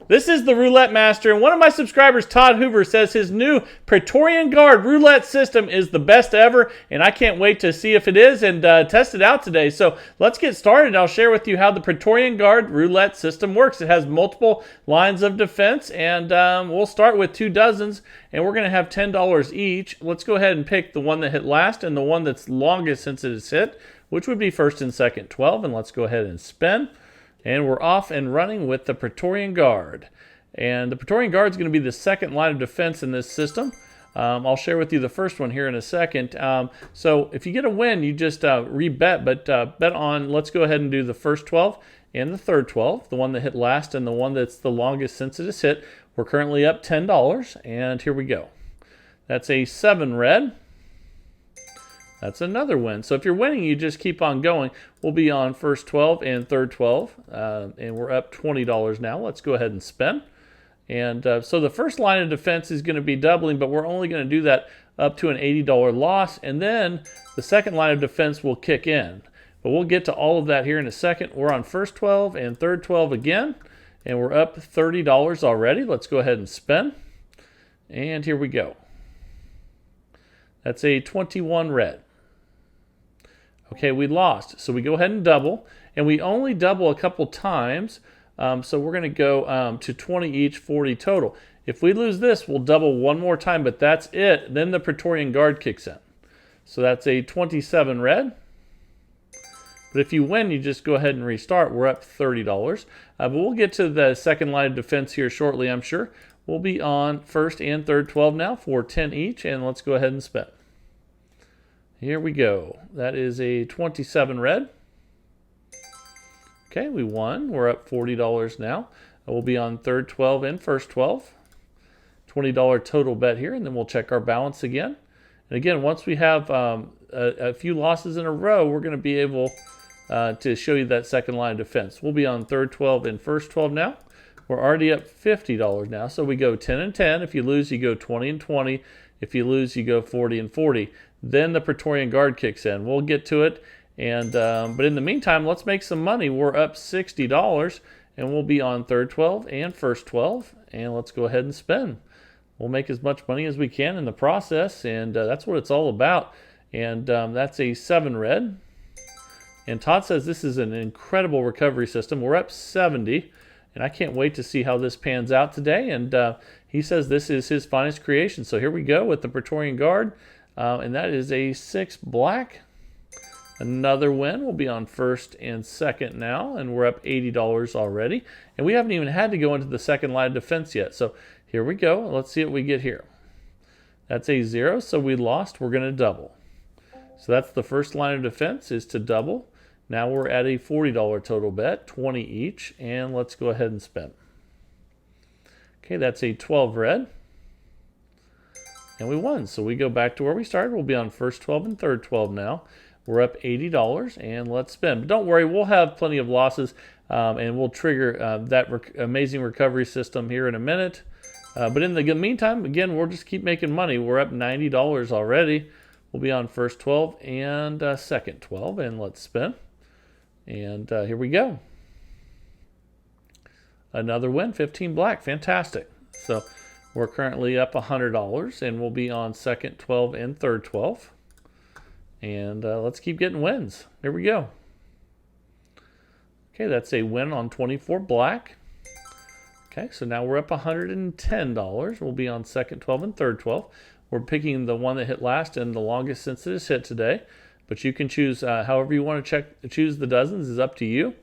This is the Roulette Master, and one of my subscribers, Todd Hoover, says his new Ptorian Guard roulette system is the best ever, and I can't wait to see if it is and test it out today. So let's get started. I'll share with you how the Ptorian Guard roulette system works. It has multiple lines of defense, and we'll start with 2 dozens, and we're going to have $10 each. Let's go ahead and pick the one that hit last and the one that's longest since it is hit, which would be first and second 12, and let's go ahead and spin. And we're off and running with the Ptorian Guard. And the Ptorian Guard is going to be the second line of defense in this system. I'll share with you the first one here in a second. So if you get a win, you just rebet, but bet on, let's go ahead and do the first 12 and the third 12, the one that hit last and the one that's the longest since it is hit. We're currently up $10, and here we go. That's a 7 red. That's another win. So if you're winning, you just keep on going. We'll be on first 12 and third 12, and we're up $20 now. Let's go ahead and spin. And so the first line of defense is going to be doubling, but we're only going to do that up to an $80 loss, and then the second line of defense will kick in. But we'll get to all of that here in a second. We're on first 12 and third 12 again, and we're up $30 already. Let's go ahead and spin. And here we go. That's a 21 red. Okay, we lost. So we go ahead and double, and we only double a couple times. So we're going to go to 20 each, 40 total. If we lose this, we'll double one more time, but that's it. Then the Ptorian Guard kicks in. So that's a 27 red. But if you win, you just go ahead and restart. We're up $30. But we'll get to the second line of defense here shortly, I'm sure. We'll be on first and third 12 now for 10 each, and let's go ahead and spin. Here we go. That is a 27 red. Okay, we won. We're up $40 now. We'll be on third 12 and first 12. $20 total bet here, and then we'll check our balance again. And again, once we have a few losses in a row, we're going to be able to show you that second line of defense. We'll be on third 12 and first 12 now. We're already up $50 now, so we go 10 and 10. If you lose, you go 20 and 20. If you lose, you go 40 and 40. Then the Ptorian Guard kicks in. We'll get to it, and but in the meantime, let's make some money. We're up $60, and we'll be on third 12 and first 12, and let's go ahead and spin. We'll make as much money as we can in the process, and that's what it's all about. And that's a 7 red. And Todd says this is an incredible recovery system. We're up 70, and I can't wait to see how this pans out today. And he says this is his finest creation. So here we go with the Ptorian Guard. And that is a 6 black. Another win. We'll be on first and second now, and we're up $80 already. And we haven't even had to go into the second line of defense yet. So here we go. Let's see what we get here. That's a 0, so we lost. We're going to double. So that's the first line of defense, is to double. Now we're at a $40 total bet, 20 each, and let's go ahead and spin. Okay, that's a 12 red. And we won, so we go back to where we started. We'll be on first 12 and third 12 now. We're up $80, and let's spin. But don't worry, we'll have plenty of losses, and we'll trigger that amazing recovery system here in a minute. But in the meantime, again, we'll just keep making money. We're up $90 already. We'll be on first 12 and second 12, and let's spin. And here we go. Another win, 15 black. Fantastic. So we're currently up $100, and we'll be on second 12 and third 12. And let's keep getting wins. Here we go. Okay, that's a win on 24 black. Okay, so now we're up $110. We'll be on second 12 and third 12. We're picking the one that hit last and the longest since it is hit today. But you can choose however you want to choose the dozens. Is up to you.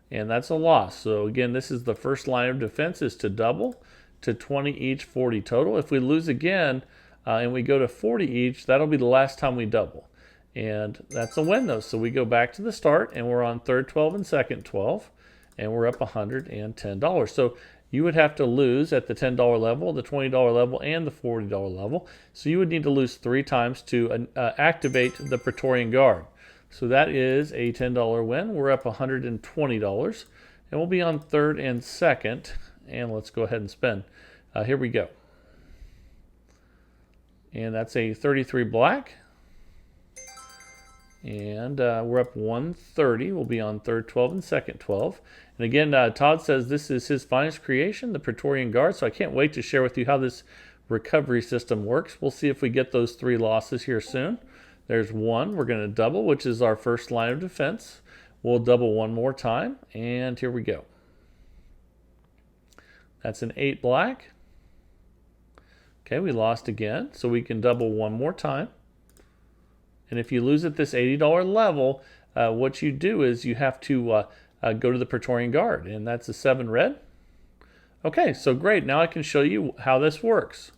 And that's a loss. So again, this is the first line of defense, is to double to 20 each, 40 total. If we lose again and we go to 40 each, that'll be the last time we double. And that's a win, though. So we go back to the start, and we're on third 12 and second 12, and we're up $110. So you would have to lose at the $10 level, the $20 level, and the $40 level. So you would need to lose 3 times to activate the Ptorian Guard. So that is a $10 win. We're up $120, and we'll be on third and second. And let's go ahead and spin. Here we go. And that's a 33 black. And we're up 130. We'll be on third 12 and second 12. And again, Todd says this is his finest creation, the Ptorian Guard. So I can't wait to share with you how this recovery system works. We'll see if we get those 3 losses here soon. There's 1. We're going to double, which is our first line of defense. We'll double 1 more time. And here we go. That's an 8 black. Okay, we lost again. So we can double 1 more time. And if you lose at this $80 level, what you do is you have to go to the Ptorian Guard, and that's a 7 red. Okay, so great. Now I can show you how this works.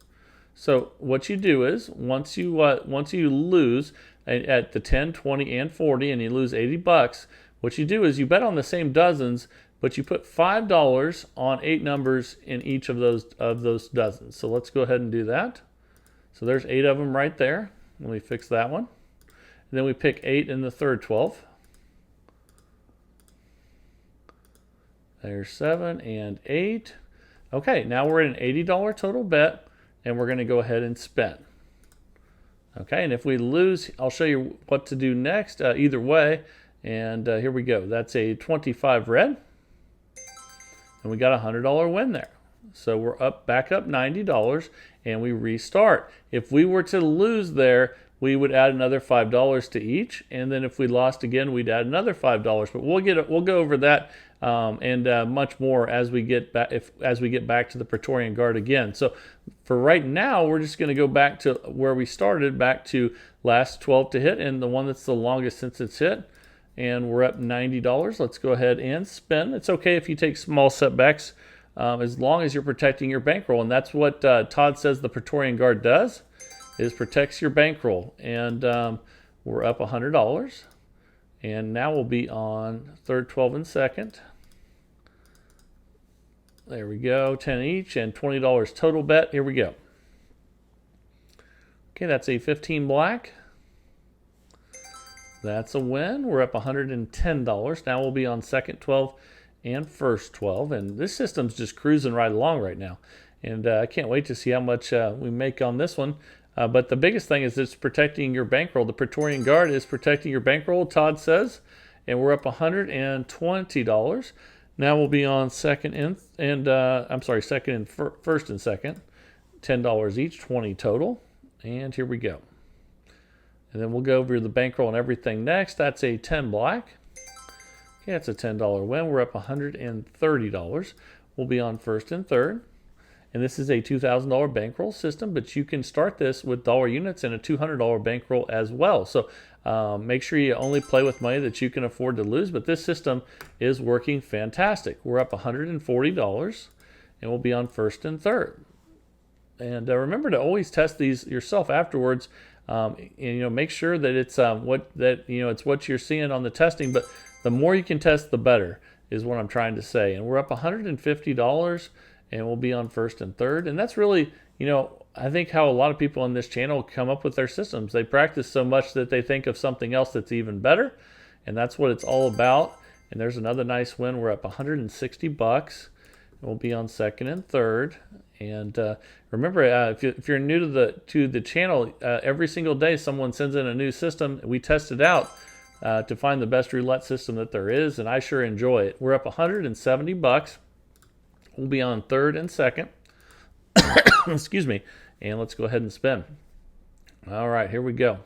So what you do is once you lose at the 10, 20, and 40, and you lose 80 bucks, what you do is you bet on the same dozens, but you put $5 on 8 numbers in each of those dozens. So let's go ahead and do that. So there's 8 of them right there. Let me fix that one. And then we pick 8 in the third 12. There's 7 and 8. Okay, now we're at an $80 total bet, and we're going to go ahead and spend. Okay, and if we lose, I'll show you what to do next either way. And here we go. That's a 25 red. And we got a $100 win there. So we're back up $90, and we restart. If we were to lose there, we would add another $5 to each, and then if we lost again, we'd add another $5. But we'll go over that and much more as we get back to the Ptorian Guard again. So for right now, we're just going to go back to where we started, back to last 12 to hit, and the one that's the longest since it's hit. And we're up $90. Let's go ahead and spin. It's okay if you take small setbacks as long as you're protecting your bankroll, and that's what Todd says the Ptorian Guard does. Is protects your bankroll. And we're up $100. And now we'll be on third, 12, and second. There we go, 10 each and $20 total bet. Here we go. Okay, that's a 15 black. That's a win. We're up $110. Now we'll be on second 12 and first 12. And this system's just cruising right along right now. And I can't wait to see how much we make on this one. But the biggest thing is it's protecting your bankroll. The Ptorian Guard is protecting your bankroll, Todd says. And we're up $120. Now we'll be on second and first and second. $10 each, 20 total. And here we go. And then we'll go over the bankroll and everything next. That's a 10 black. Okay, that's a $10 win. We're up $130. We'll be on first and third. And this is a $2,000 bankroll system, but you can start this with dollar units and a $200 bankroll as well. So make sure you only play with money that you can afford to lose, but this system is working fantastic. We're up $140, and we'll be on first and third. And remember to always test these yourself afterwards. And make sure that it's it's what you're seeing on the testing. But the more you can test, the better is what I'm trying to say. And we're up $150. And we'll be on first and third. And that's really, I think how a lot of people on this channel come up with their systems. They practice so much that they think of something else that's even better. And that's what it's all about. And there's another nice win. We're up $160. We'll be on second and third. And remember, if you're new to the channel, every single day someone sends in a new system. We test it out to find the best roulette system that there is. And I sure enjoy it. We're up $170. We'll be on third and second. Excuse me. And let's go ahead and spin. All right, here we go.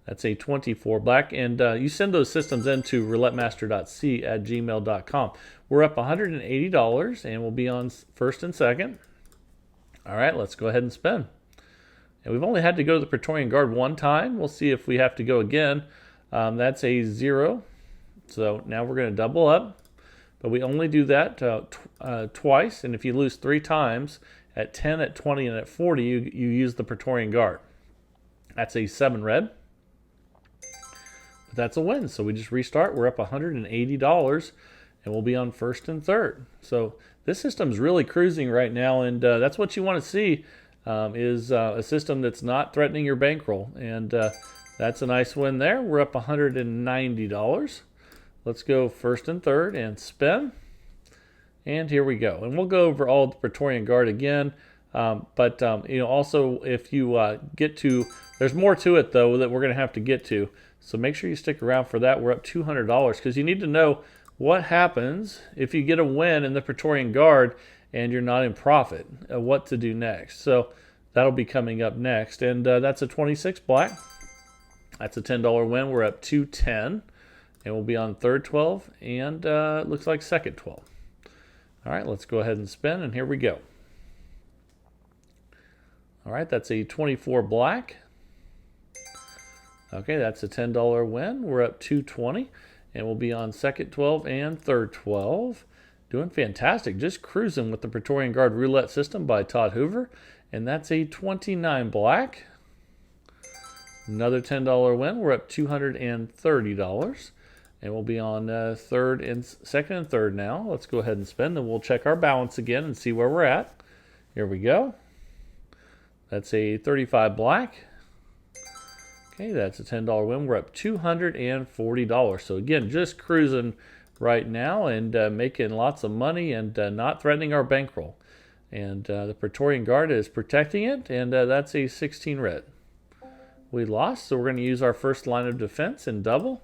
That's a 24 black. And you send those systems into roulettemaster.c@gmail.com. We're up $180, and we'll be on first and second. All right, let's go ahead and spin. And we've only had to go to the Ptorian Guard one time. We'll see if we have to go again. That's a 0. So now we're going to double up. But we only do that twice, and if you lose 3 times, at 10, at 20, and at 40, you use the Ptorian Guard. That's a 7 red. But that's a win, so we just restart. We're up $180, and we'll be on first and third. So this system's really cruising right now, and that's what you want to see is a system that's not threatening your bankroll. And that's a nice win there. We're up $190. Let's go first and third and spin. And here we go. And we'll go over all the Ptorian Guard again. Also if you get to, there's more to it though that we're going to have to get to. So make sure you stick around for that. We're up $200 because you need to know what happens if you get a win in the Ptorian Guard and you're not in profit, what to do next. So that'll be coming up next. And that's a 26 black. That's a $10 win. We're up 210. And we'll be on third 12 and it looks like second 12. All right, let's go ahead and spin, and here we go. All right, that's a 24 black. Okay, that's a $10 win. We're up 220, and we'll be on second 12 and third 12. Doing fantastic, just cruising with the Ptorian Guard roulette system by Todd Hoover, and that's a 29 black. Another $10 win. We're up $230. And we'll be on second and third now. Let's go ahead and spin. Then we'll check our balance again and see where we're at. Here we go. That's a 35 black. Okay, that's a $10 win. We're up $240. So again, just cruising right now and making lots of money and not threatening our bankroll. And the Ptorian Guard is protecting it, and that's a 16 red. We lost, so we're going to use our first line of defense and double.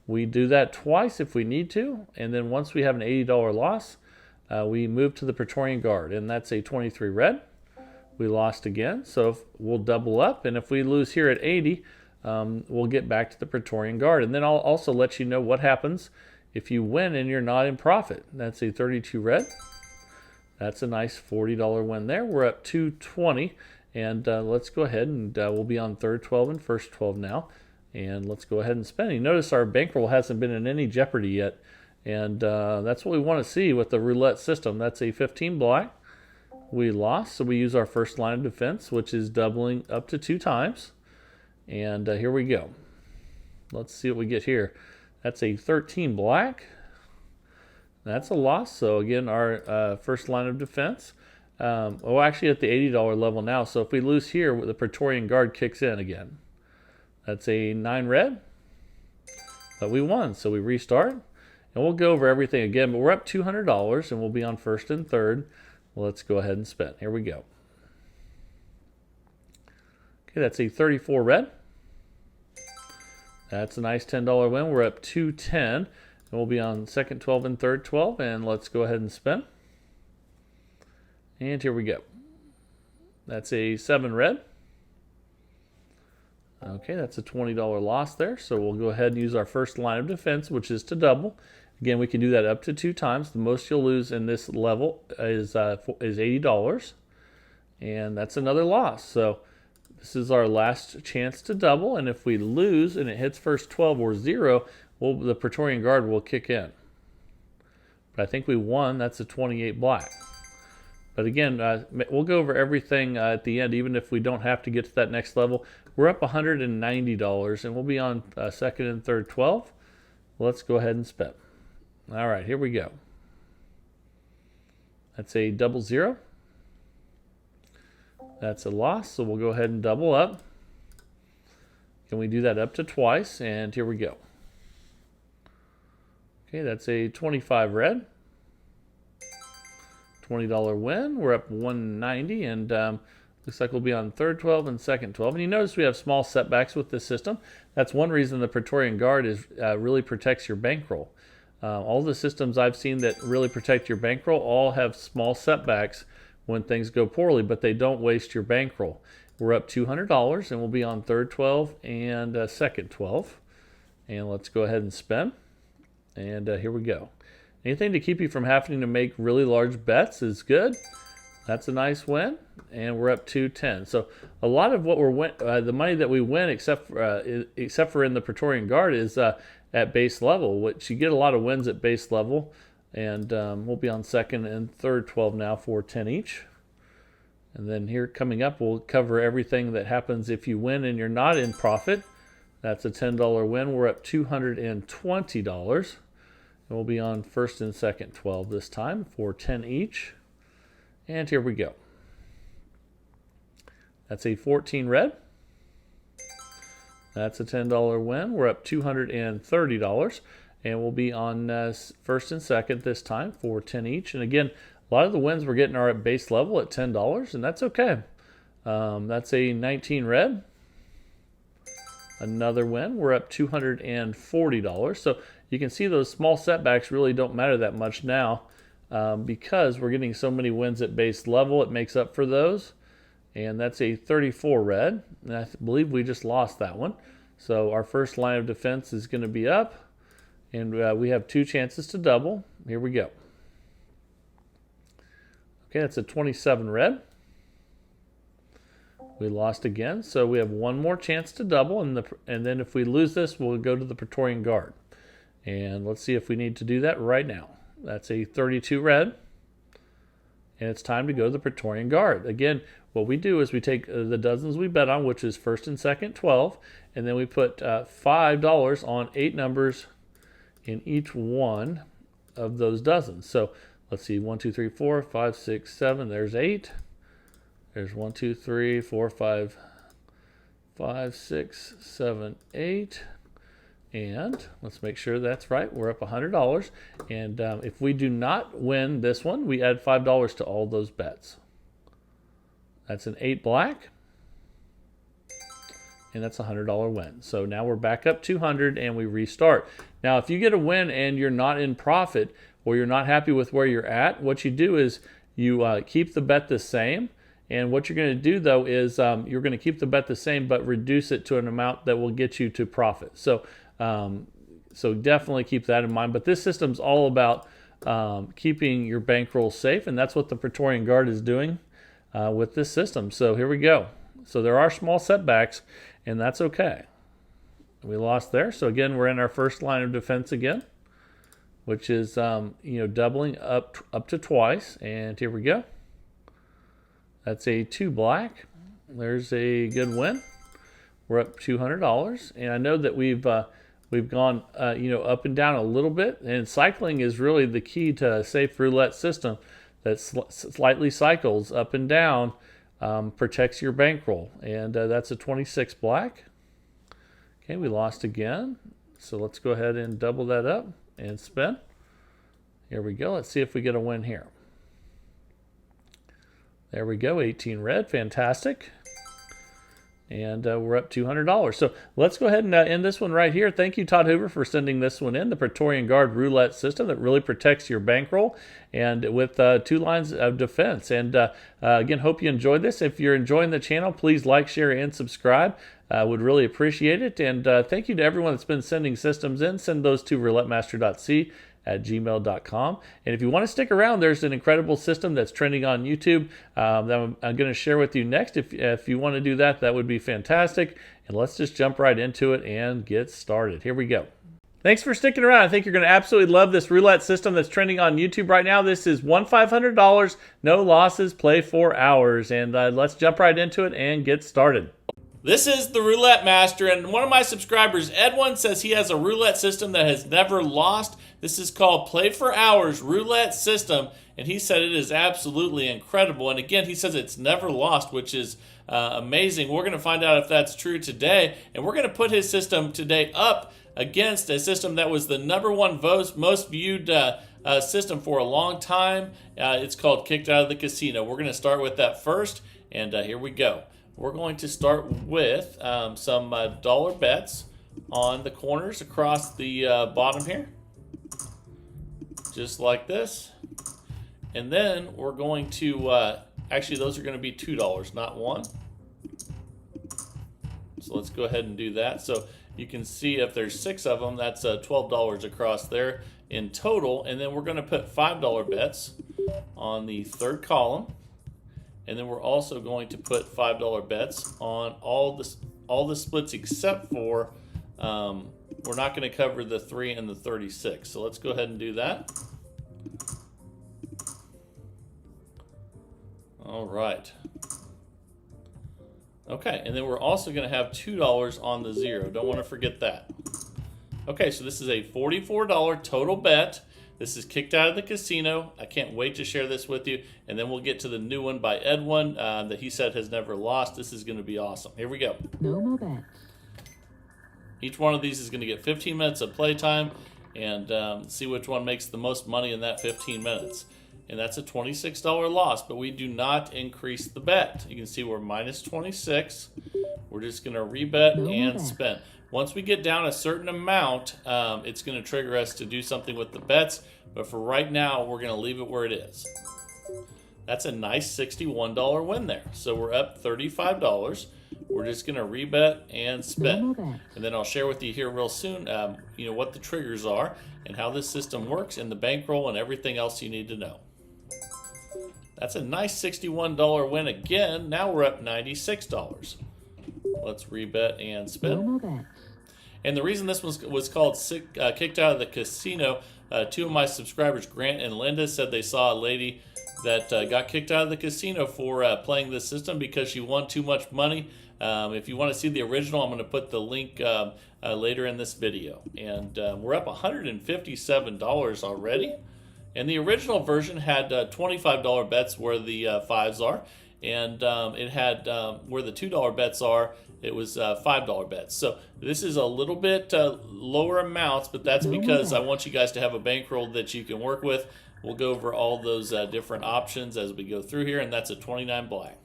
We do that twice if we need to, and then once we have an $80 loss, we move to the Ptorian Guard, and that's a 23 red. We lost again, so we'll double up, and if we lose here at 80, we'll get back to the Ptorian Guard. And then I'll also let you know what happens if you win and you're not in profit. That's a 32 red. That's a nice $40 win there. We're up 220, and let's go ahead and we'll be on third 12 and first 12 now. And let's go ahead and spend. You notice our bankroll hasn't been in any jeopardy yet. And that's what we want to see with the roulette system. That's a 15 black. We lost, so we use our first line of defense, which is doubling up to 2 times. And here we go. Let's see what we get here. That's a 13 black. That's a loss. So again, our first line of defense. Actually at the $80 level now. So if we lose here, the Ptorian Guard kicks in again. That's a 9 red, but we won, so we restart, and we'll go over everything again, but we're up $200, and we'll be on first and third. Well, let's go ahead and spin. Here we go. Okay, that's a 34 red. That's a nice $10 win. We're up 210, and we'll be on second 12 and third 12, and let's go ahead and spin. And here we go. That's a 7 red. Okay, that's a $20 loss there, so we'll go ahead and use our first line of defense, which is to double. Again, we can do that up to 2 times. The most you'll lose in this level is $80, and that's another loss. So this is our last chance to double, and if we lose and it hits first 12 or 0, the Ptorian Guard will kick in. But I think we won. That's a 28 black. But again, we'll go over everything at the end, even if we don't have to get to that next level. We're up $190, and we'll be on second and third 12. Let's go ahead and spin. All right, here we go. That's a 00. That's a loss, so we'll go ahead and double up. Can we do that up to twice? And here we go. Okay, that's a 25 red. $20 win. We're up 190, and looks like we'll be on third 12 and second 12. And you notice we have small setbacks with this system. That's one reason the Ptorian Guard is really protects your bankroll. All the systems I've seen that really protect your bankroll all have small setbacks when things go poorly, but they don't waste your bankroll. We're up $200, and we'll be on third 12 and second 12. And let's go ahead and spin. And here we go. Anything to keep you from having to make really large bets is good. That's a nice win, and we're up 210. So a lot of what the money that we win, except for in the Ptorian Guard, is at base level, which you get a lot of wins at base level. And we'll be on second and third 12 now for 10 each. And then here coming up, we'll cover everything that happens if you win and you're not in profit. That's a $10 win. We're up $220. And we'll be on first and second 12 this time for 10 each. And here we go. That's a 14 red. That's a $10 win. We're up $230. And we'll be on first and second this time for 10 each. And again, a lot of the wins we're getting are at base level at $10, and that's okay. That's a 19 red. Another win. We're up $240. So you can see those small setbacks really don't matter that much now because we're getting so many wins at base level. It makes up for those. And that's a 34 red. And I believe we just lost that one. So our first line of defense is going to be up. And we have 2 chances to double. Here we go. Okay, that's a 27 red. We lost again, so we have 1 more chance to double, and then if we lose this, we'll go to the Ptorian Guard. And let's see if we need to do that right now. That's a 32 red, and it's time to go to the Ptorian Guard. Again, what we do is we take the dozens we bet on, which is first and second 12, and then we put $5 on 8 numbers in each one of those dozens. So let's see, 1, 2, 3, 4, 5, 6, 7. There's 8. There's 1, 2, 3, 4, 5, 6, 7, 8. And let's make sure that's right. We're up $100. And if we do not win this one, we add $5 to all those bets. That's an 8 black. And that's a $100 win. So now we're back up 200 and we restart. Now, if you get a win and you're not in profit or you're not happy with where you're at, what you do is you keep the bet the same. And what you're going to do, though, is you're going to keep the bet the same but reduce it to an amount that will get you to profit. So definitely keep that in mind. But this system's all about keeping your bankroll safe, and that's what the Ptorian Guard is doing with this system. So here we go. So there are small setbacks, and that's okay. We lost there. So again, we're in our first line of defense again, which is doubling up to twice. And here we go. That's a 2 black. There's a good win. We're up $200, and I know that we've gone up and down a little bit. And cycling is really the key to a safe roulette system that slightly cycles up and down, protects your bankroll. And that's a 26 black. Okay, we lost again. So let's go ahead and double that up and spin. Here we go. Let's see if we get a win here. There we go, 18 red, fantastic. And we're up $200. So let's go ahead and end this one right here. Thank you, Todd Hoover, for sending this one in, the Ptorian Guard roulette system that really protects your bankroll and with 2 lines of defense. And again, hope you enjoyed this. If you're enjoying the channel, please like, share, and subscribe. Would really appreciate it. And thank you to everyone that's been sending systems in. Send those to roulettemaster.c@gmail.com. And if you want to stick around, there's an incredible system that's trending on YouTube that I'm going to share with you next. If you want to do that, that would be fantastic. And let's just jump right into it and get started. Here we go. Thanks for sticking around. I think you're going to absolutely love this roulette system that's trending on YouTube right now. This is $1,500, no losses, play for hours. And let's jump right into it and get started. This is the Roulette Master, and one of my subscribers, Edwin, says he has a roulette system that has never lost. This is called Play for Hours Roulette System, and he said it is absolutely incredible. And again, he says it's never lost, which is amazing. We're going to find out if that's true today, and we're going to put his system today up against a system that was the #1 most viewed system for a long time. It's called Kicked Out of the Casino. We're going to start with that first, and here we go. We're going to start with some dollar bets on the corners across the bottom here. Just like this. And then we're going to, actually those are going to be $2, not 1. So let's go ahead and do that. So you can see if there's 6 of them, that's $12 across there in total. And then we're going to put $5 bets on the third column. And then we're also going to put $5 bets on all the splits except for, we're not going to cover the 3 and the 36. So let's go ahead and do that. All right. Okay, and then we're also going to have $2 on the 0. Don't want to forget that. Okay, so this is a $44 total bet. This is Kicked Out of the Casino. I can't wait to share this with you. And then we'll get to the new one by Edwin that he said has never lost. This is going to be awesome. Here we go. No more bets. Each one of these is going to get 15 minutes of playtime and see which one makes the most money in that 15 minutes. And that's a $26 loss, but we do not increase the bet. You can see we're minus 26. We're just going to rebet and spin. Once we get down a certain amount, it's going to trigger us to do something with the bets. But for right now, we're going to leave it where it is. That's a nice $61 win there. So we're up $35. We're just going to rebet and spin. And then I'll share with you here real soon, what the triggers are and how this system works and the bankroll and everything else you need to know. That's a nice $61 win again. Now we're up $96. Let's rebet and spin. And the reason this was called kicked out of the casino, two of my subscribers, Grant and Linda, said they saw a lady that got kicked out of the casino for playing this system because she won too much money. If you want to see the original, I'm going to put the link later in this video. And we're up $157 already. And the original version had $25 bets where the fives are. And it had where the $2 bets are, it was $5 bets. So this is a little bit lower amounts, but that's because I want you guys to have a bankroll that you can work with. We'll go over all those different options as we go through here, and that's a 29 black.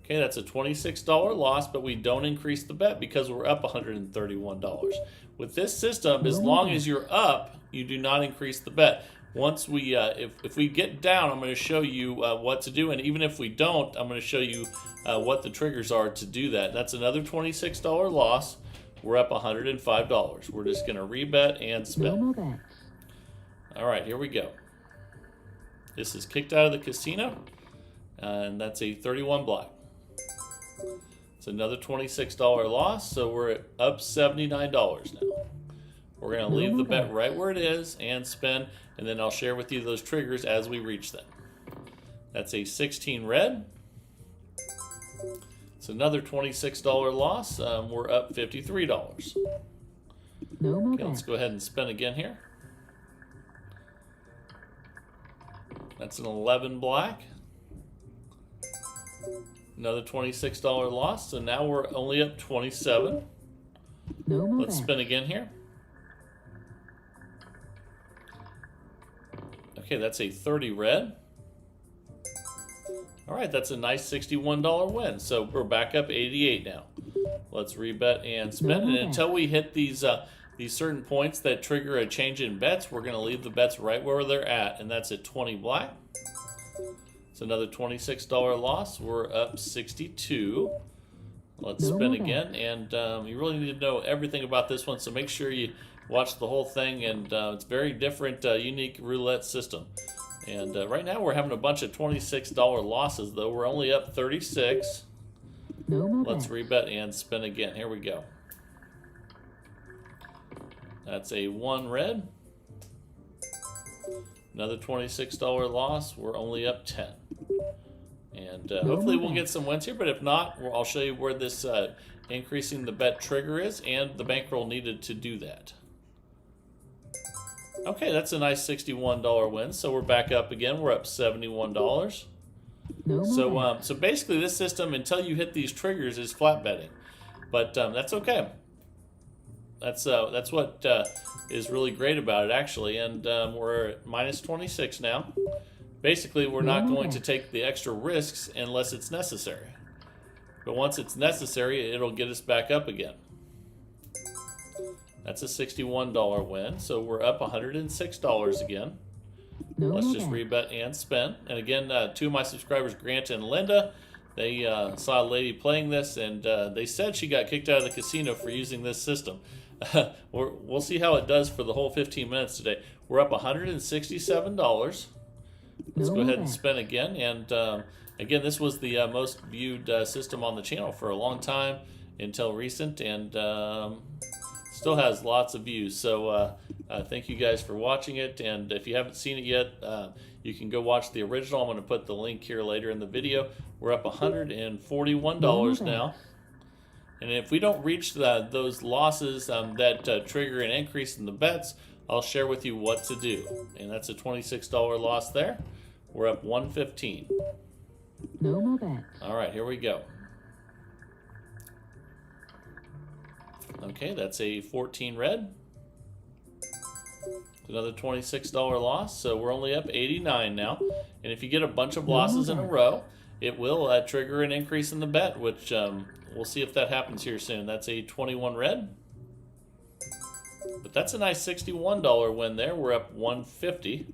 Okay, that's a $26 loss, but we don't increase the bet because we're up $131. With this system, as long as you're up, you do not increase the bet. Once we, if we get down, I'm going to show you what to do, and even if we don't, I'm going to show you what the triggers are to do that. That's another $26 loss. We're up $105. We're just going to rebet and spin. All right, here we go. This is kicked out of the casino, and that's a 31 black. It's another $26 loss, so we're up $79 now. We're going to leave the bet right where it is and spin, and then I'll share with you those triggers as we reach them. That's a 16 red. It's another $26 loss. We're up $53. Okay, let's go ahead and spin again here. That's an 11 black. Another $26 loss, so now we're only up 27. Let's spin again here. Okay, that's a 30 red. All right, that's a nice $61 win. So we're back up 88 now. Let's rebet and spin. And until we hit these certain points that trigger a change in bets, we're going to leave the bets right where they're at, and that's at 20 black. It's another $26 loss. We're up 62. Let's spin again, and you really need to know everything about this one, so make sure you watch the whole thing, and it's very different, unique roulette system. And right now we're having a bunch of $26 losses, though. We're only up 36. Let's rebet and spin again. Here we go. That's a 1 red. Another $26 loss. We're only up 10. And hopefully we'll get some wins here, but if not, I'll show you where this increasing the bet trigger is and the bankroll needed to do that. Okay, that's a nice $61 win. So we're back up again. We're up $71. So basically this system, until you hit these triggers, is flat betting. But that's okay. That's what is really great about it, actually. And we're at minus 26 now. Basically, we're not going to take the extra risks unless it's necessary. But once it's necessary, it'll get us back up again. That's a $61 win, so we're up $106 again. Let's just rebet and spin. And again, two of my subscribers, Grant and Linda, they saw a lady playing this, and they said she got kicked out of the casino for using this system. We'll see how it does for the whole 15 minutes today. We're up $167. Let's go ahead and spin again. And again, this was the most viewed system on the channel for a long time until recent, and still has lots of views. So thank you guys for watching it. And if you haven't seen it yet, you can go watch the original. I'm going to put the link here later in the video. We're up $141 now. And if we don't reach those losses that trigger an increase in the bets, I'll share with you what to do. And that's a $26 loss there. We're up $115. All right, here we go. Okay, that's a 14 red. Another $26 loss, so we're only up 89 now. And if you get a bunch of losses in a row, it will trigger an increase in the bet, which we'll see if that happens here soon. That's a 21 red. But that's a nice $61 win there. We're up 150.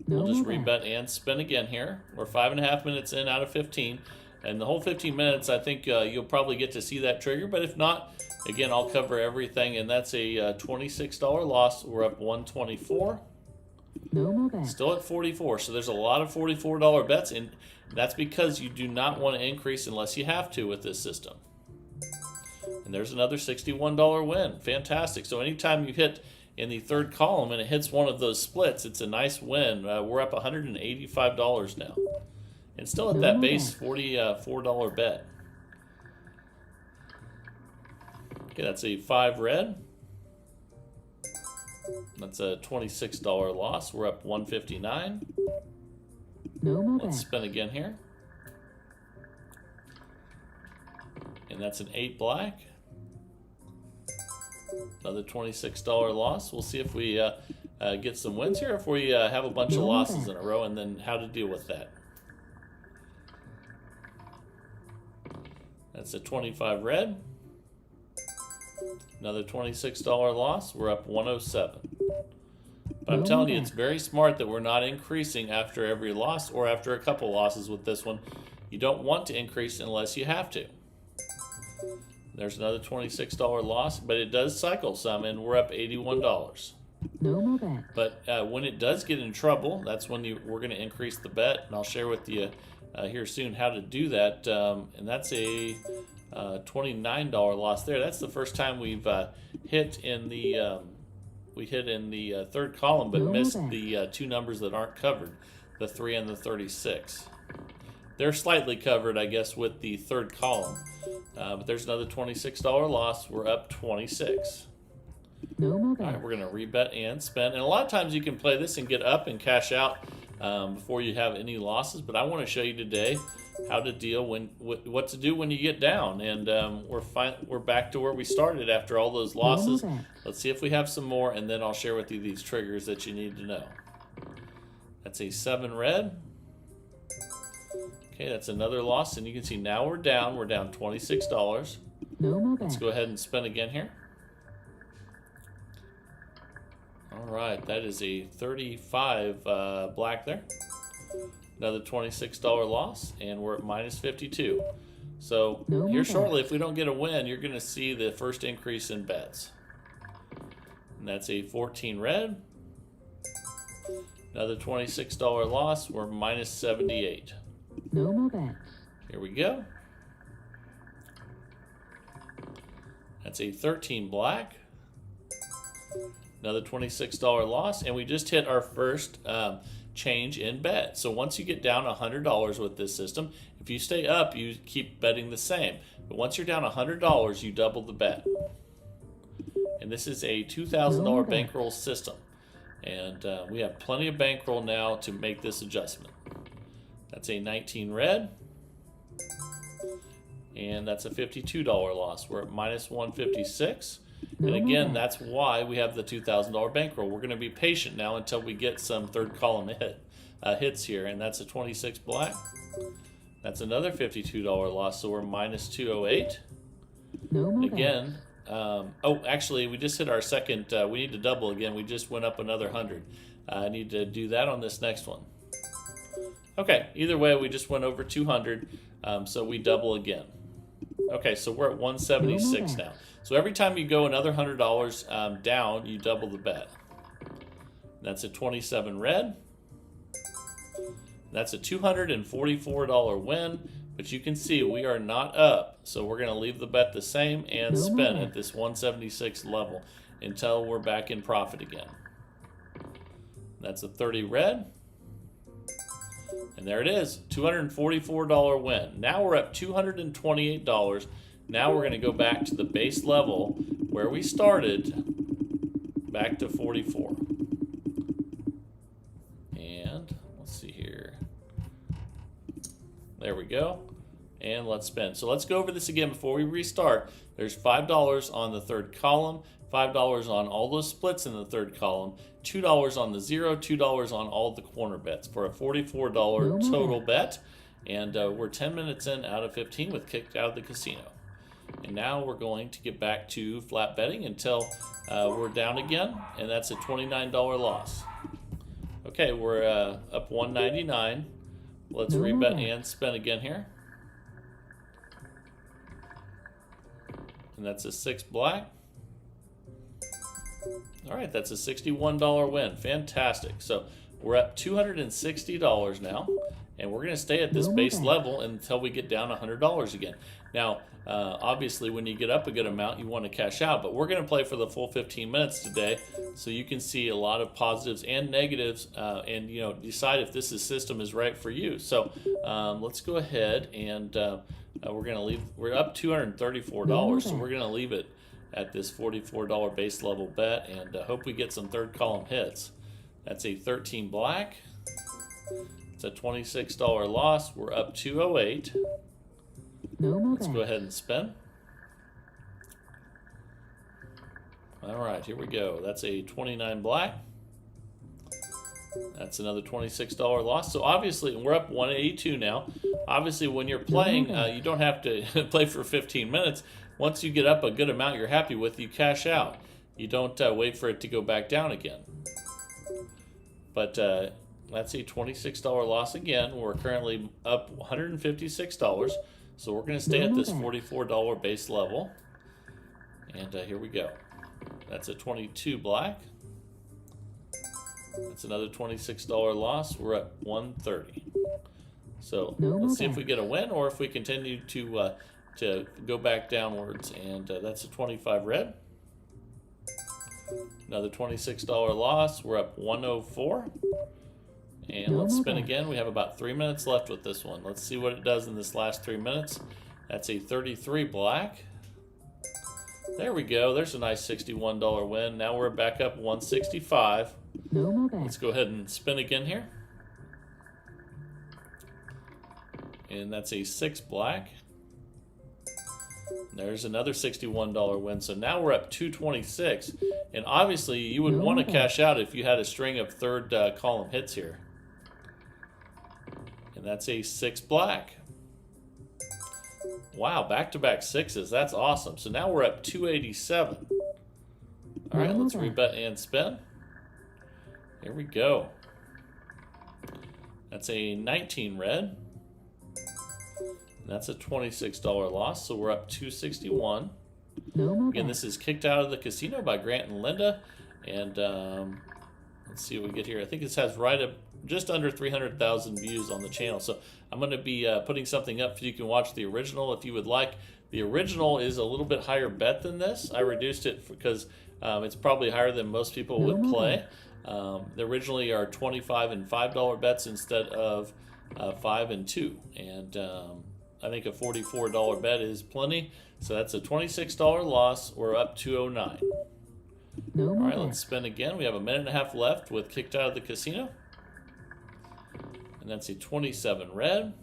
We'll just rebet and spin again here. We're 5.5 minutes in out of 15. And the whole 15 minutes, I think you'll probably get to see that trigger. But if not, again, I'll cover everything. And that's a $26 loss. We're up 124. No more bets. Still at 44. So there's a lot of $44 bets. And that's because you do not want to increase unless you have to with this system. And there's another $61 win. Fantastic. So anytime you hit in the third column and it hits one of those splits, it's a nice win. We're up $185 now. And still at that base $44 bet. Okay, that's a 5 red. That's a $26 loss. We're up 159. No more Let's bets. spin again here. And that's an 8 black. Another $26 loss. We'll see if we get some wins here, if we have a bunch of losses in a row, and then how to deal with that. That's a 25 red. Another $26 loss. We're up 107. But I'm telling you, it's very smart that we're not increasing after every loss or after a couple losses with this one. You don't want to increase unless you have to. There's another $26 loss, but it does cycle some, and we're up $81. No more bet. But when it does get in trouble, that's when we're going to increase the bet, and I'll share with you here soon how to do that. And that's a $29 loss there. That's the first time we've hit in the third column, but missed the two numbers that aren't covered, the 3 and the 36. They're slightly covered, I guess, with the third column. But there's another $26 loss. We're up 26. No more All bet. right, we're going to rebet and spend. And a lot of times you can play this and get up and cash out before you have any losses. But I want to show you today how to deal what to do when you get down. And we're back to where we started after all those losses. Let's see if we have some more, and then I'll share with you these triggers that you need to know. That's a 7 red. Okay, that's another loss, and you can see now we're down. We're down $26. No more Let's bet. go ahead and spin again here. All right, that is a 35 black there. Another $26 loss, and we're at minus 52. So here shortly, if we don't get a win, you're going to see the first increase in bets. And that's a 14 red. Another $26 loss. We're minus 78. No more bets. Here we go. That's a 13 black. Another $26 loss, and we just hit our first change in bet. So once you get down $100 with this system, if you stay up, you keep betting the same. But once you're down $100, you double the bet. And this is a $2,000 bankroll system. And we have plenty of bankroll now to make this adjustment. That's a 19 red. And that's a $52 loss. We're at minus 156. And again, that's why we have the $2,000 bankroll. We're going to be patient now until we get some third column hits here. And that's a 26 black. That's another $52 loss. So we're minus 208. No again, actually, we just hit our second. We need to double again. We just went up another 100. I need to do that on this next one. Okay, either way, we just went over 200, so we double again. Okay, so we're at 176 now. So every time you go another $100 down, you double the bet. That's a 27 red. That's a $244 win, but you can see we are not up, so we're going to leave the bet the same and spin at this 176 level until we're back in profit again. That's a 30 red. And there it is, $244 win. Now we're up $228. Now we're going to go back to the base level where we started, back to 44. And let's see here. There we go. And let's spin. So let's go over this again before we restart. There's $5 on the third column, $5 on all those splits in the third column, $2 on the 0, $2 on all the corner bets for a $44 total bet. And we're 10 minutes in out of 15 with kicked out of the casino. And now we're going to get back to flat betting until we're down again, and that's a $29 loss. Okay, we're up 199. Let's rebet and spin again here. And that's a 6 black. All right, that's a $61 win. Fantastic. So we're up $260 now, and we're going to stay at this base level until we get down $100 again. Now, obviously, when you get up a good amount, you want to cash out, but we're going to play for the full 15 minutes today, so you can see a lot of positives and negatives, and decide if this system is right for you. So let's go ahead and we're going to leave. We're up $234, so we're going to leave it at this $44 base level bet, and hope we get some third column hits. That's a 13 black. It's a $26 loss. We're up 208. Let's go ahead and spin. All right, here we go. That's a 29 black. That's another $26 loss. So obviously, we're up 182 now. Obviously, when you're playing, you don't have to play for 15 minutes. Once you get up a good amount you're happy with, you cash out. You don't wait for it to go back down again. But that's a $26 loss again. We're currently up $156. So we're going to stay at this $44 base level. And here we go. That's a 22 black. That's another $26 loss. We're at 130. So let's see if we get a win or if we continue to go back downwards. And that's a 25 red. Another $26 loss. We're up 104. And let's spin again. We have about 3 minutes left with this one. Let's see what it does in this last 3 minutes. That's a 33 black. There we go. There's a nice $61 win. Now we're back up 165. Let's go ahead and spin again here. And that's a 6 black. There's another $61 win. So now we're up 226. And obviously you would want to cash out if you had a string of third column hits here. And that's a 6 black. Wow, back-to-back sixes. That's awesome. So now we're up 287. All right, let's rebet and spin. Here we go. That's a 19 red. That's a $26 loss, so we're up 261. Again, this is Kicked Out of the Casino by Grant and Linda. And let's see what we get here. I think this has right up just under 300,000 views on the channel. So I'm going to be putting something up so you can watch the original if you would like. The original is a little bit higher bet than this. I reduced it because it's probably higher than most people would play. They originally are $25 and $5 bets instead of $5 and $2. And I think a $44 bet is plenty. So that's a $26 loss. We're up 209. All right, let's spin again. We have a minute and a half left with Kicked Out of the Casino. And that's a 27 red.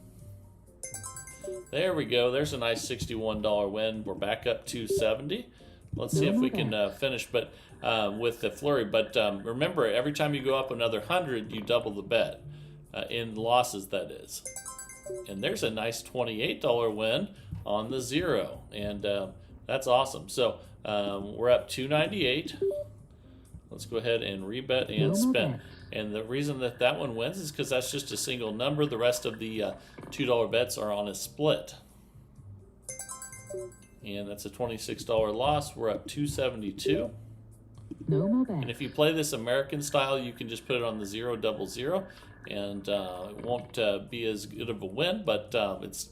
There we go. There's a nice $61 win. We're back up 270. Let's see if we can finish with the flurry. But remember, every time you go up another 100, you double the bet. In losses, that is. And there's a nice $28 win on the 0. And that's awesome. So we're up 298. Let's go ahead and rebet and spin. And the reason that that one wins is because that's just a single number. The rest of the $2 bets are on a split. And that's a $26 loss. We're up 272. And if you play this American style, you can just put it on the 0-0-0. And it won't be as good of a win, but it's,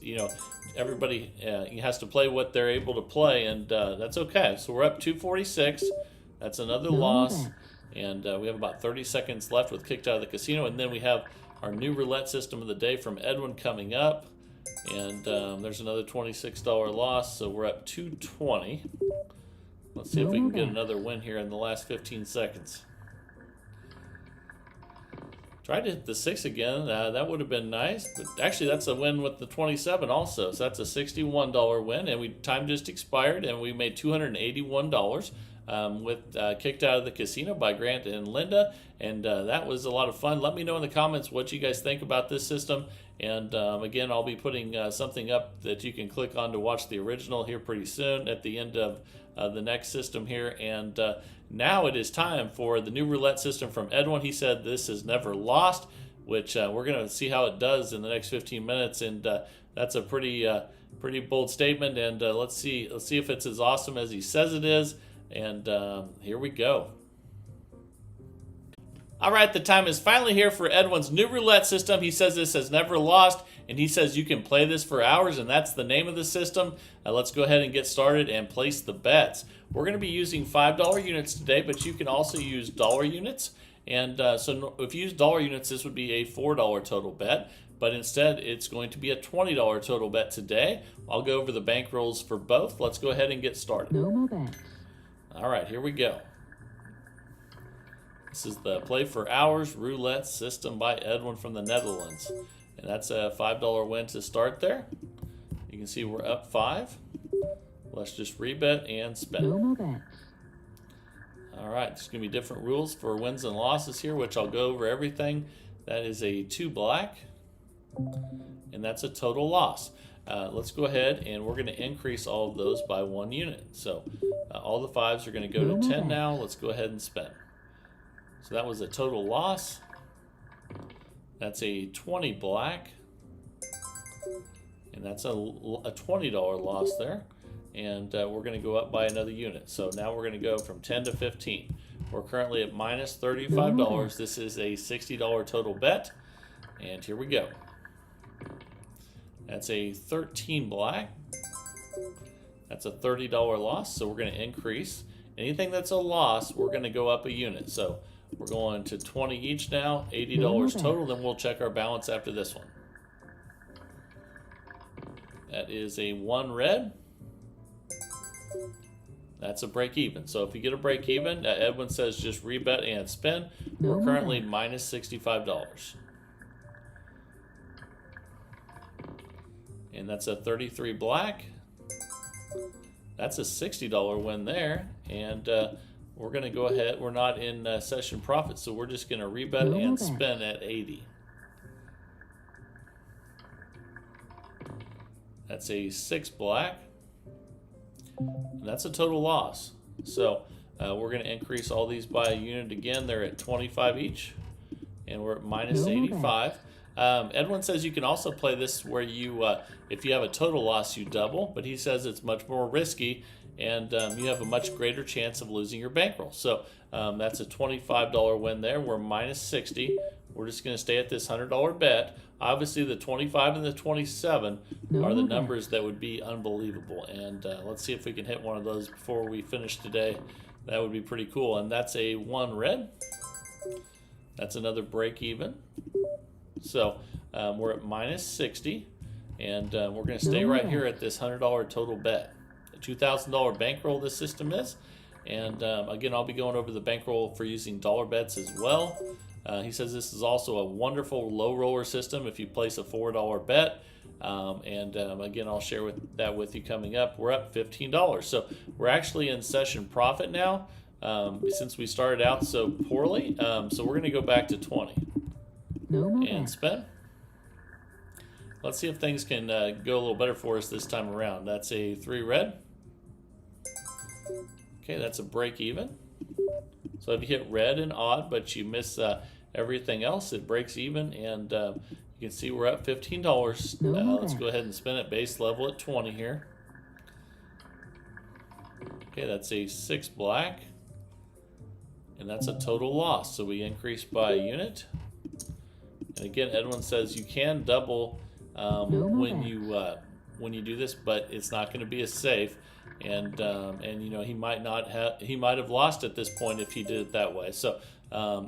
everybody has to play what they're able to play, and that's okay. So we're up 246. That's another loss. And we have about 30 seconds left with Kicked Out of the Casino. And then we have our new roulette system of the day from Edwin coming up. And there's another $26 loss. So we're up 220. Let's see if we can get another win here in the last 15 seconds. Tried to hit the 6 again. That would have been nice. But actually, that's a win with the 27 also. So that's a $61 win. And time just expired. And we made $281. With Kicked Out of the Casino by Grant and Linda, and that was a lot of fun. Let me know in the comments what you guys think about this system, And again, I'll be putting something up that you can click on to watch the original here pretty soon at the end of the next system here. And now it is time for the new roulette system from Edwin. He said this is never lost, which we're going to see how it does in the next 15 minutes. And that's a pretty bold statement. And let's see if it's as awesome as he says it is. And here we go. All right, the time is finally here for Edwin's new roulette system. He says this has never lost, and he says you can play this for hours, and that's the name of the system. Let's go ahead and get started and place the bets. We're going to be using $5 units today, but you can also use dollar units. And so if you use dollar units, this would be a $4 total bet, but instead it's going to be a $20 total bet today. I'll go over the bankrolls for both. Let's go ahead and get started. No more bets. All right, here we go. This is the Play for Hours Roulette System by Edwin from the Netherlands. And that's a $5 win to start there. You can see we're up 5. Let's just rebet and spin. No more bets. All right, there's going to be different rules for wins and losses here, which I'll go over everything. That is a 2 black, and that's a total loss. Let's go ahead and we're going to increase all of those by 1 unit. So all the 5s are going to go to 10 now. Let's go ahead and spin. So that was a total loss. That's a 20 black. And that's a $20 loss there. And we're going to go up by another unit. So now we're going to go from 10 to 15. We're currently at minus $35. This is a $60 total bet. And here we go. That's a 13 black. That's a $30 loss. So we're going to increase. Anything that's a loss, we're going to go up a unit. So we're going to 20 each now, $80 total. Then we'll check our balance after this one. That is a 1 red. That's a break even. So if you get a break even, Edwin says just rebet and spin. We're currently minus $65. And that's a 33 black. That's a $60 win there. And we're going to go ahead. We're not in session profit, so we're just going to rebet and spin at 80. That's a 6 black. And that's a total loss. So we're going to increase all these by a unit again. They're at 25 each. And we're at minus 85. Edwin says you can also play this where you, if you have a total loss, you double. But he says it's much more risky. And you have a much greater chance of losing your bankroll. So that's a $25 win there. We're minus 60. We're just going to stay at this $100 bet. Obviously, the 25 and the 27 are the numbers that would be unbelievable. And let's see if we can hit one of those before we finish today. That would be pretty cool. And that's a 1 red. That's another break even. So we're at minus 60. And we're going to stay right here at this $100 total bet. A $2,000 bankroll this system is. And again, I'll be going over the bankroll for using dollar bets as well. He says this is also a wonderful low roller system if you place a $4 bet. Again, I'll share that with you coming up. We're up $15. So we're actually in session profit now since we started out so poorly. So we're going to go back to 20 and spin. Let's see if things can go a little better for us this time around. That's a 3 red. Okay, that's a break even. So if you hit red and odd, but you miss everything else, it breaks even. And you can see we're up $15. Let's go ahead and spin it base level at 20 here. Okay, that's a 6 black. And that's a total loss. So we increase by a unit. And again, Edwin says you can double when you do this, but it's not going to be as safe. And you know, he might have lost at this point if he did it that way. So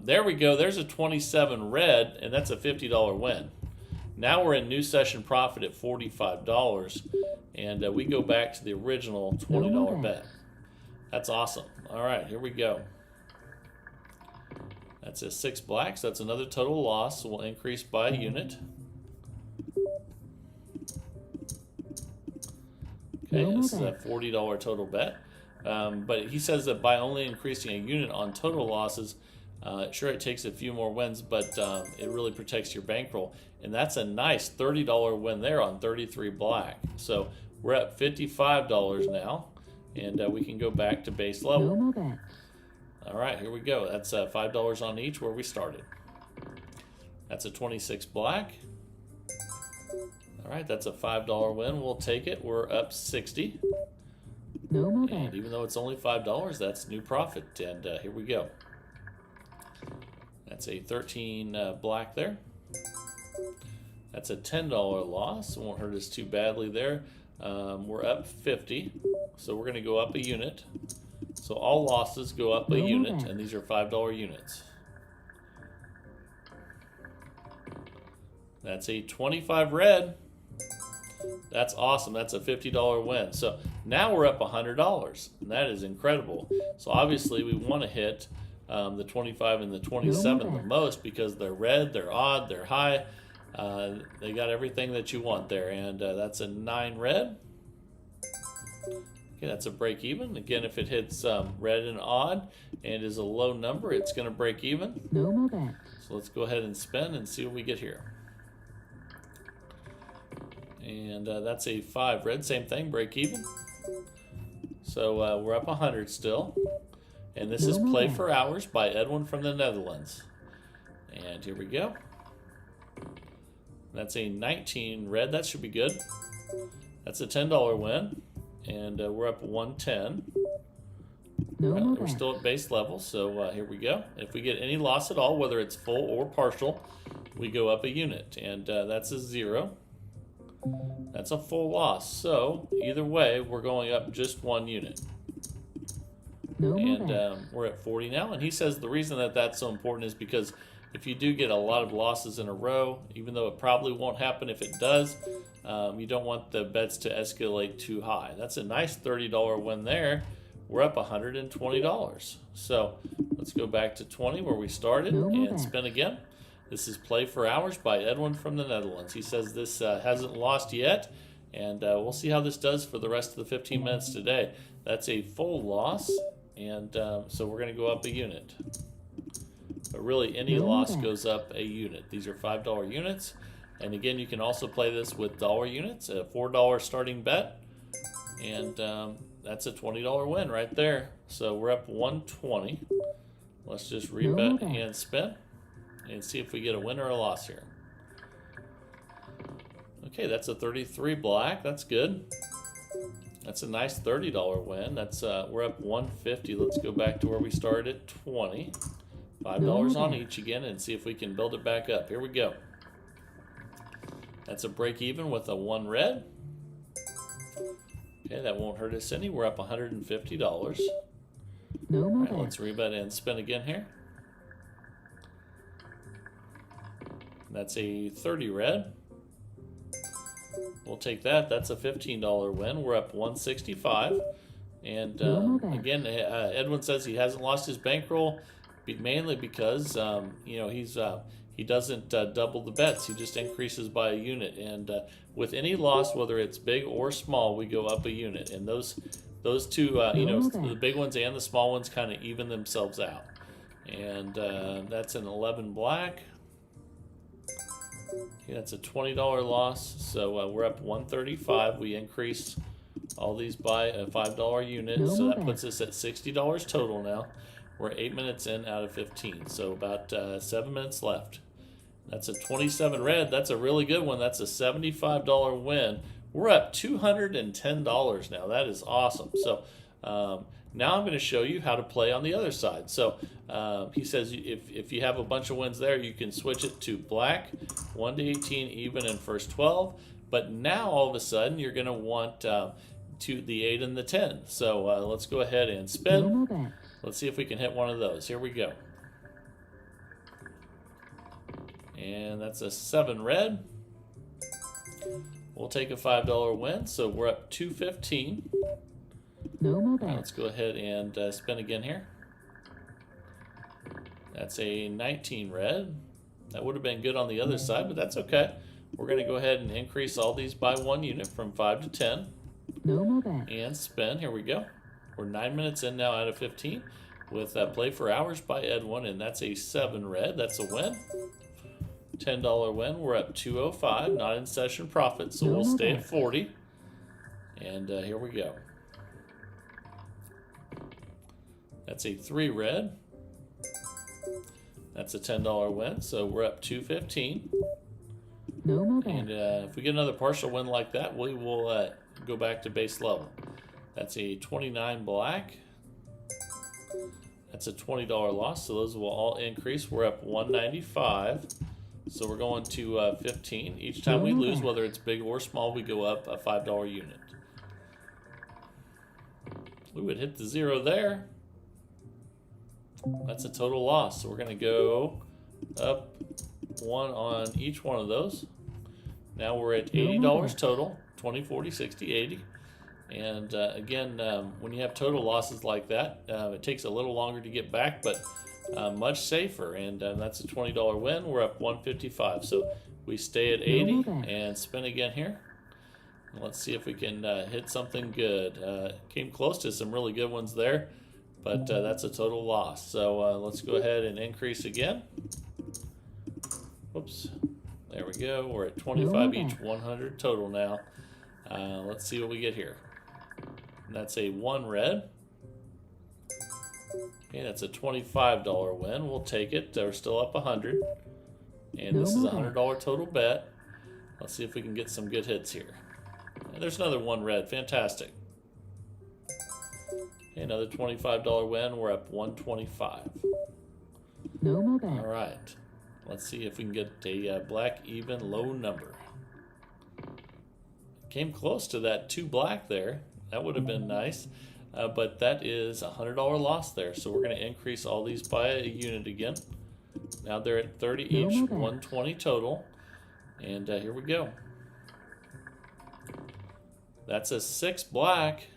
there we go. There's a 27 red, and that's a $50 win. Now we're in new session profit at $45, and we go back to the original $20 bet. That's awesome. All right, here we go. That's a 6 black, so that's another total loss. So we'll increase by a unit. Okay, this is a $40 total bet. But he says that by only increasing a unit on total losses, Sure, it takes a few more wins, but it really protects your bankroll. And that's a nice $30 win there on 33 black. So we're at $55 now, and we can go back to base No level. more bets. All right, here we go. That's $5 on each where we started. That's a 26 black. All right, that's a $5 win. We'll take it. We're up 60. No more And bets. even though it's only $5, that's new profit. And here we go. That's a 13 black there. That's a $10 loss. It won't hurt us too badly there. We're up 50. So we're going to go up a unit. So all losses go up a No more unit, bets. and these are $5 units. That's a 25 red. That's awesome. That's a $50 win. So now we're up $100, and that is incredible. So obviously we want to hit the 25 and the 27 the most because they're red, they're odd, they're high. They got everything that you want there, and that's a 9 red. Okay, that's a break even. Again, if it hits red and odd and is a low number, it's going to break even. No more bets. So let's go ahead and spin and see what we get here. And that's a 5 red, same thing, break even. So we're up 100 still. And this is Play for Hours by Edwin from the Netherlands. And here we go. That's a 19 red, that should be good. That's a $10 win. And we're up 110. No more We're bets. still at base level, so here we go. If we get any loss at all, whether it's full or partial, we go up a unit. And that's a 0. That's a full loss. So either way, we're going up just 1 unit. No more And bets. we're at 40 now. And he says the reason that that's so important is because if you do get a lot of losses in a row, even though it probably won't happen if it does, you don't want the bets to escalate too high. That's a nice $30 win there. We're up $120. So let's go back to 20 where we started No more and bets. spin again. This is Play for Hours by Edwin from the Netherlands. He says this hasn't lost yet, and we'll see how this does for the rest of the 15 minutes today. That's a full loss, and so we're going to go up a unit. But really, any No loss bets. goes up a unit. These are $5 units. And again, you can also play this with dollar units, a $4 starting bet. And that's a $20 win right there. So we're up 120. Let's just rebet bets. and spin and see if we get a win or a loss here. Okay, that's a 33 black. That's good. That's a nice $30 win. That's we're up 150. Let's go back to where we started at 20. $5 on each again and see if we can build it back up. Here we go. That's a break even with a 1 red. Okay, that won't hurt us any. We're up $150. No All more right, let's bets. rebet and spin again here. That's a 30 red. We'll take that. That's a $15 win. We're up 165. And again, Edwin says he hasn't lost his bankroll mainly because he doesn't double the bets. He just increases by a unit. And with any loss, whether it's big or small, we go up a unit. And those two, the big ones and the small ones kind of even themselves out. And that's an 11 black. Okay, that's a $20 loss. So we're up 135. We increase all these by a $5 unit. So that puts us at $60 total now. We're 8 minutes in out of 15. So about 7 minutes left. That's a 27 red. That's a really good one. That's a $75 win. We're up $210 now. That is awesome. So now I'm going to show you how to play on the other side. So he says if you have a bunch of wins there, you can switch it to black, 1 to 18, even, and first 12. But now all of a sudden you're going to want to the 8 and the 10. So let's go ahead and spin. No more bets. Let's see if we can hit one of those. Here we go. And that's a 7 red. We'll take a $5 win, so we're up $215. No more Now let's bets. go ahead and spin again here. That's a 19 red. That would have been good on the other side, but that's okay. We're going to go ahead and increase all these by 1 unit from 5 to 10. No more bets. And spin. Here we go. We're 9 minutes in now out of 15. with Play for Hours by Edwin, and that's a 7 red. That's a win. $10 win. We're up 205, not in session profit, so we'll stay at 40. And here we go. That's a 3 red. That's a $10 win, so we're up 215. No more bet. And if we get another partial win like that, we will go back to base level. That's a 29 black. That's a $20 loss, so those will all increase. We're up 195. So we're going to 15. Each time we lose, whether it's big or small, we go up a $5 unit. We would hit the 0 there. That's a total loss. So we're going to go up 1 on each one of those. Now we're at $80 total. 20, 40, 60, 80. And again, when you have total losses like that, it takes a little longer to get back, but much safer. And that's a $20 win. We're up 155. So we stay at 80 and spin again here. And let's see if we can hit something good. Came close to some really good ones there, but that's a total loss. So let's go ahead and increase again. Whoops. There we go. We're at 25 each, 100 total now. Let's see what we get here. And that's a 1 red. Okay, that's a $25 win. We'll take it. We're still up 100. And this is a $100 total bet. Let's see if we can get some good hits here. And there's another 1 red. Fantastic. Okay, another $25 win. We're up 125. No more bet. All right. Let's see if we can get a black even low number. Came close to that 2 black there. That would have been nice. But that is a $100 loss there. So we're going to increase all these by a unit again. Now they're at 30 each, 120 total. And here we go. That's a 6 black.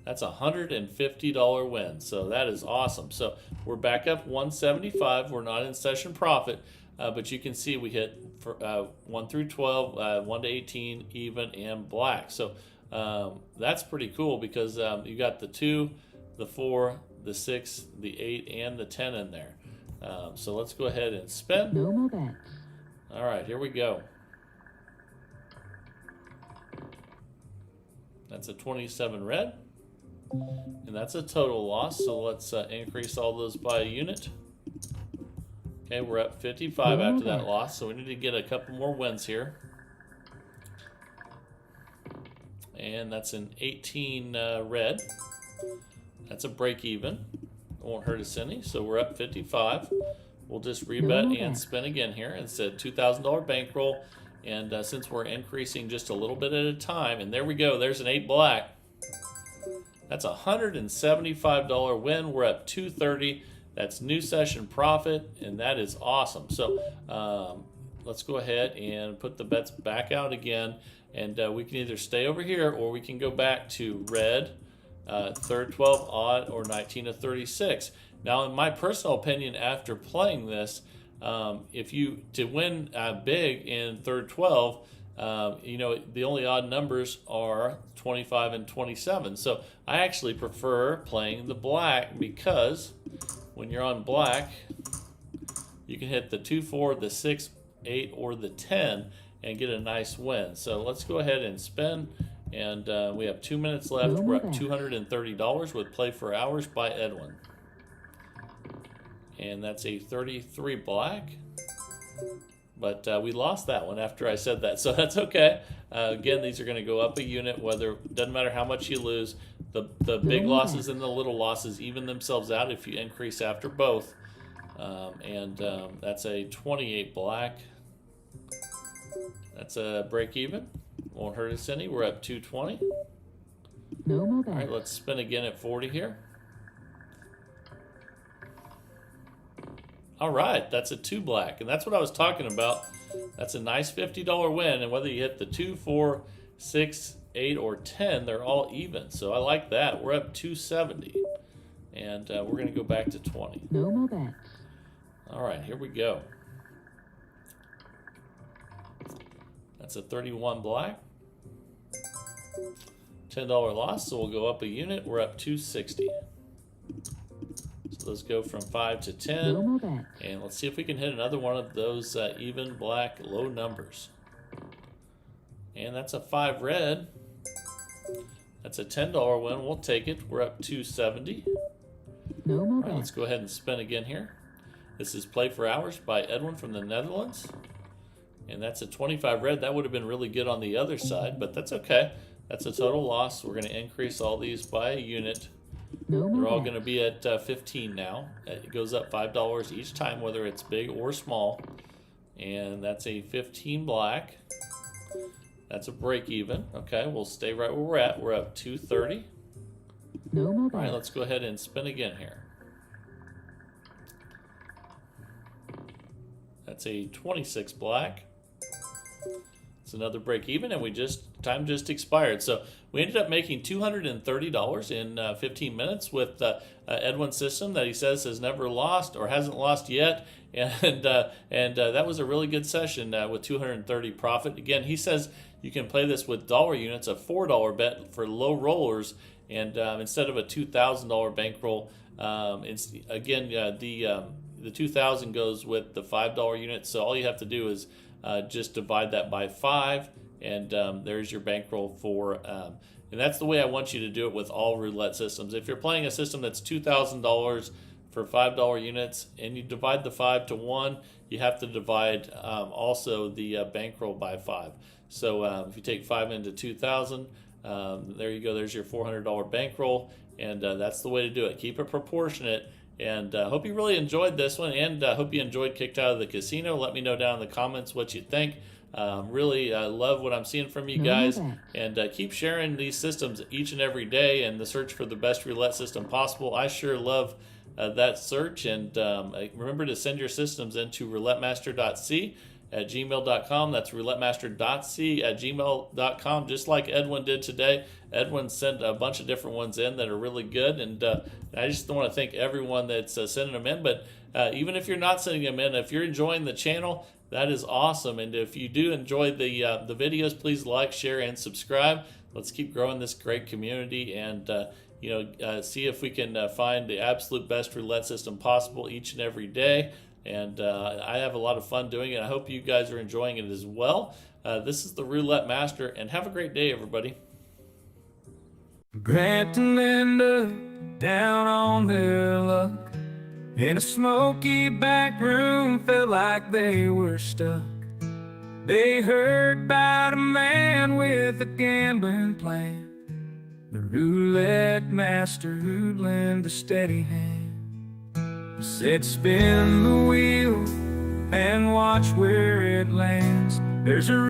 That's a $150 win. So that is awesome. So we're back up 175. We're not in session profit. But you can see we hit for, 1 through 12, 1 to 18, even, and black. So that's pretty cool because you got the 2, the 4, the 6, the 8, and the 10 in there. So let's go ahead and spin. No more bet. All right, here we go. That's a 27 red. And that's a total loss. So let's increase all those by a unit. Okay, we're at 55 after that loss, so we need to get a couple more wins here. And that's an 18 red. That's a break even. It won't hurt us any, so we're up 55. We'll just rebet and spin again here. It's a $2,000 bankroll, and since we're increasing just a little bit at a time, and there we go, there's an 8 black. That's a $175 win. We're up 230. That's new session profit, and that is awesome. So let's go ahead and put the bets back out again, and we can either stay over here or we can go back to red, third 12 odd, or 19 to 36. Now, in my personal opinion, after playing this, if you to win big in third 12, you know, the only odd numbers are 25 and 27. So I actually prefer playing the black because when you're on black, you can hit the 2, 4, the 6, 8, or the 10 and get a nice win. So let's go ahead and spin. And we have 2 minutes left. We're up $230 with Play for Hours by Edwin. And that's a 33 black. But we lost that one after I said that, so that's okay. Again, these are going to go up a unit. Doesn't matter how much you lose. The big losses and the little losses even themselves out if you increase after both. That's a 28 black. That's a break even. Won't hurt us any. We're up 220. No more bet. All right, let's spin again at 40 here. All right, that's a 2 black, and that's what I was talking about. That's a nice $50 win, and whether you hit the 2, 4, 6, 8, or 10, they're all even. So I like that. We're up 270, and we're going to go back to 20. No more bet. All right, here we go. That's a 31 black. $10 loss, so we'll go up a unit. We're up 260. Those go from 5 to No 10. more bets. And let's see if we can hit another one of those even black low numbers. And that's a 5 red. That's a $10 win. We'll take it. We're up 270. No more All right, bets. let's go ahead and spin again here. This is Play for Hours by Edwin from the Netherlands. And that's a 25 red. That would have been really good on the other side, but that's okay. That's a total loss. We're going to increase all these by a unit. No They're more all bets. going to be at 15 now. It goes up $5 each time, whether it's big or small. And that's a 15 black. That's a break even. Okay, we'll stay right where we're at. We're up 230. No more All bets. right, let's go ahead and spin again here. That's a 26 black. It's another break even, and time just expired. So we ended up making $230 in 15 minutes with Edwin's system that he says has never lost or hasn't lost yet, and that was a really good session with 230 profit. Again, he says you can play this with dollar units, a $4 bet for low rollers, and instead of a $2,000 bankroll. The 2,000 goes with the $5 unit, so all you have to do is just divide that by 5, and there's your bankroll for, and that's the way I want you to do it with all roulette systems. If you're playing a system that's $2,000 for $5 units, and you divide the 5 to 1, you have to divide also the bankroll by 5. So if you take 5 into 2,000, there you go, there's your $400 bankroll, and that's the way to do it. Keep it proportionate. And hope you really enjoyed this one, and hope you enjoyed Kicked Out of the Casino. Let me know down in the comments what you think. Really love what I'm seeing from you guys, and keep sharing these systems each and every day and the search for the best roulette system possible. I sure love that search, and remember to send your systems into roulettemaster.c at gmail.com. That's roulettemaster.c at gmail.com, just like Edwin did today. Edwin sent a bunch of different ones in that are really good, and I just want to thank everyone that's sending them in. But even if you're not sending them in, if you're enjoying the channel, that is awesome. And if you do enjoy the videos, please like, share, and subscribe. Let's keep growing this great community, and see if we can find the absolute best roulette system possible each and every day. And I have a lot of fun doing it. I hope you guys are enjoying it as well. This is the Roulette Master, and have a great day, everybody. Grant and Linda down on their luck in a smoky back room, felt like they were stuck. They heard about a man with a gambling plan, the roulette master who'd lend a steady hand. Said spin the wheel and watch where it lands. There's a